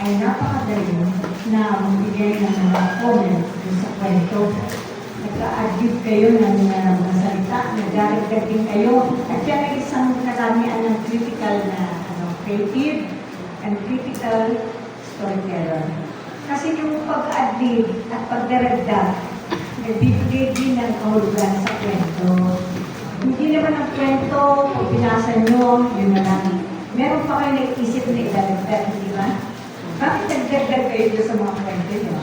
ay napakagaling na magbigay ng mga comment sa kwento. Nagka-adject kayo ng mga salita, nagdaragdag din kayo. At yan ay isang karamihan ng critical na creative and critical storyteller. Kasi yung pag-adlib at pagdaragdag, nagbibigay din ng kahulugan sa kwento. Hindi naman ang kwento, kung pinasa nyo, yun na lang. Meron pa kayo naisip na idadagdag, di ba? Bakit nagdagdag kayo doon sa mga kwento nyo?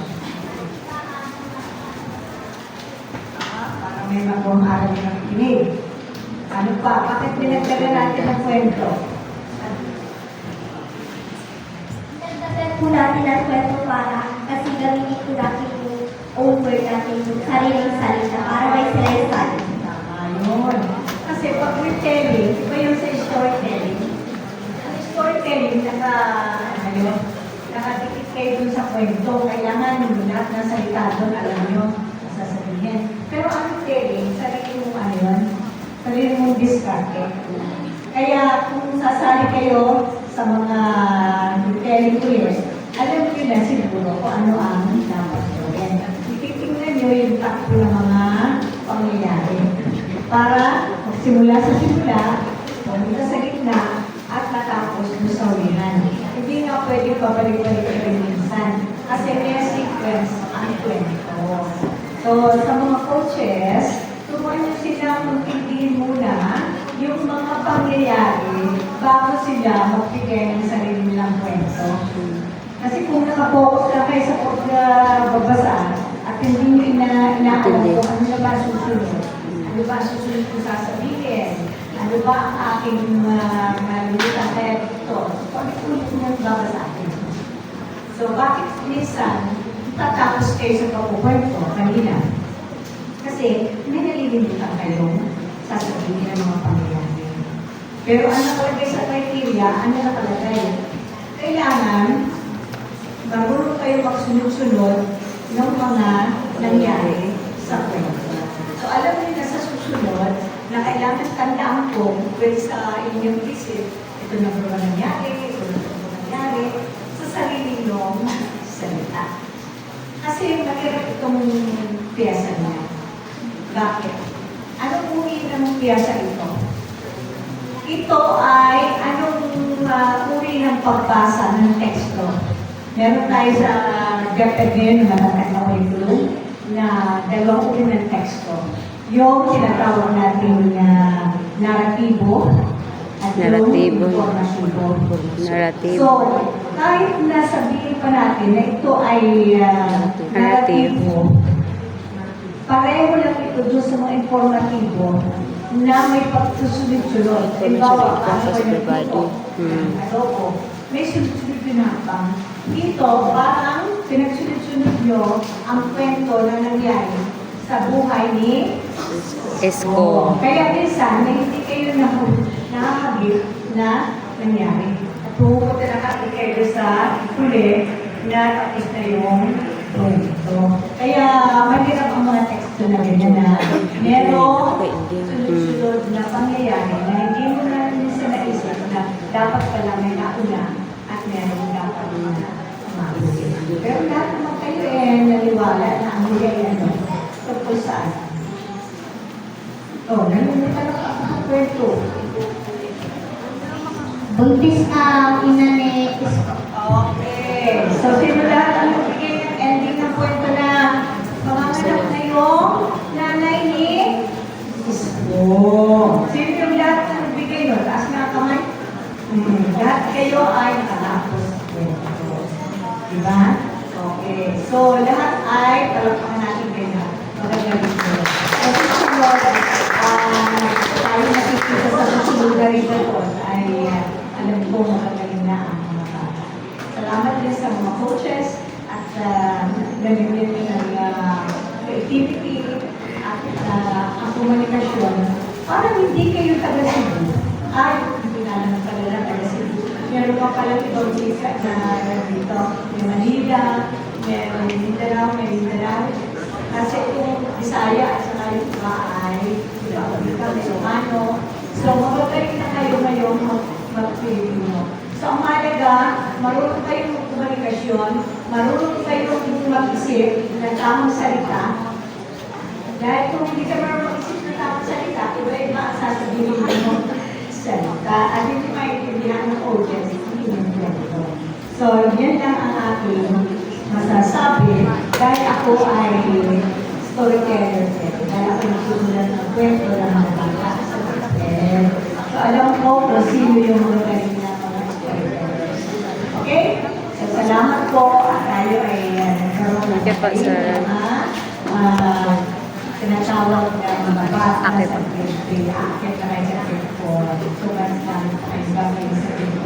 Parang may magawang aral ng kinig. Ano pa? Bakit pinagdagan natin ang kwento? Nagdagdag po natin ang kwento para kasi gamitin po natin yung own word natin, yung sariling salita para may sila-salita. Ayun. Kasi pag retelling, iba yung sa storytelling. Ang storytelling, nakadikit kayo dun sa kwento. Kailangan yung lahat ng salita doon, alam nyo, sasabihin. Pero ang telling, sarili mong ano yun, sarili mong discarte. Kaya kung sasali kayo sa mga retelling quiz, alam nyo na siguro kung ano ang dapat gawin. Ititingnan nyo yung takbo ng mga pangyayari. Para magsimula sa simula, pumunta sa gitna, at matapos mo sa ulihan. Hindi nga pwede pabalik-balik kayo minsan. Kasi may sequence ang kwento. So, sa mga coaches, turuan nyo sila magpiliin muna yung mga pangyayari bago sila magbigay ng sarili nilang kwento. Kasi kung nakapokus na kayo sa pagbabasa at hindi nyo inaalam kung ano na ba susunod, ano ba susunod kong sasabihin, ano ba ang aking malilitan kaya dito, ulit-ulit nyo babasahin. So, bakit minsan tatapos kayo sa pagkukwento kanina? Kasi may nalilimutan kayong sasabihin ng mga pangyayari. Pero ang nakalagay sa criteria, ano nakalagay? Kailangan marunong kayo magsunod-sunod ng mga nangyari sa kwento. So, alam niyo na sa susunod na kailangan tandaan ko well sa inyong isip, ito na po nangyari, ito na po nangyari, sa sarili niyong salita. Kasi mahirap itong piyasa niya. Bakit? Anong uri ng piyasa ito? Ito ay anong uri ng pagbasa ng teksto? Meron tayo sa GAPED ngayon na nakakawin na dalawang uri ng teksto. Yung tinatawag natin na naratibo at yung informatibo. So, kahit nasabihin pa natin na ito ay naratibo, pareho lang ito doon sa mga informatibo na may pagsusunod-sunod. Halimbawa, ano ba yung dito? May sunod-sunod pinapang. Dito, parang pinagsunod-sunod nyo ang kwento na nangyari sa buhay ni Esko. Kaya minsan, na hindi kayo nakakabit na nangyari. At pumunta na kayo sa huli na tapos na yung kwento. Kaya mahirap ang mga teksto na ganyan na merong sunod-sunod na pangyayari na hindi mo na minsan naisip na dapat pala may nauna at merong dapat na mabuti. Pero lahat naman kayo naliwala na ang huli tungkol saan? Nalimutan ako ang kwento. Buntis ang ina ni Isko. Okay. So, sino lahat ang magbigay ng ending ng kwento na panganganak na yung nanay ni Isko? Sino yung lahat ang magbigay nun? Taas nga ang kamay? Lahat kayo ay nakatapos sa kwento. Diba? Okay. So, lahat ay talapakan natin kayo. Magagaling ko. Kasi sunod, tayo nakikita sa susunod na rin ay alam ko magagaling na ang mga bata. Salamat din sa mga coaches at nabigyan nyo ng creativity at ang komunikasyon para hindi kayo taga-Cebu. Ay, hindi na naman pala taga-Cebu. Meron pa pala ibang isa na dito. May Manila, may Mindanao. Kasi kung Bisaya at saka yung iba ay may Ilocano. So, magagaling na kayo ngayon mag-Pilipino. So, ang mahalaga, marunong kayong komunikasyon, marunong kayong mag-isip ng tamang salita. Dahil kung hindi ka marunong mag-isip ng tamang salita, iba-iba ang sasabihin mo salita. At hindi maintindihan ng audience, hindi mo kwento. So, yan lang ang aking masasabi. Dahil ako ay storyteller. Dahil ako nagsusulat ng kwento ng mga bata sa papel. So, alam ko kung sino yung mga galing na mga storytellers. Okay? So, salamat po. At tayo ay nagkaroon ng Okay po, sir. tinatawag na mga bata Okay sa po. grade 3. Akit na kayo sa grade 4. So, mas lang ay bagay sa grade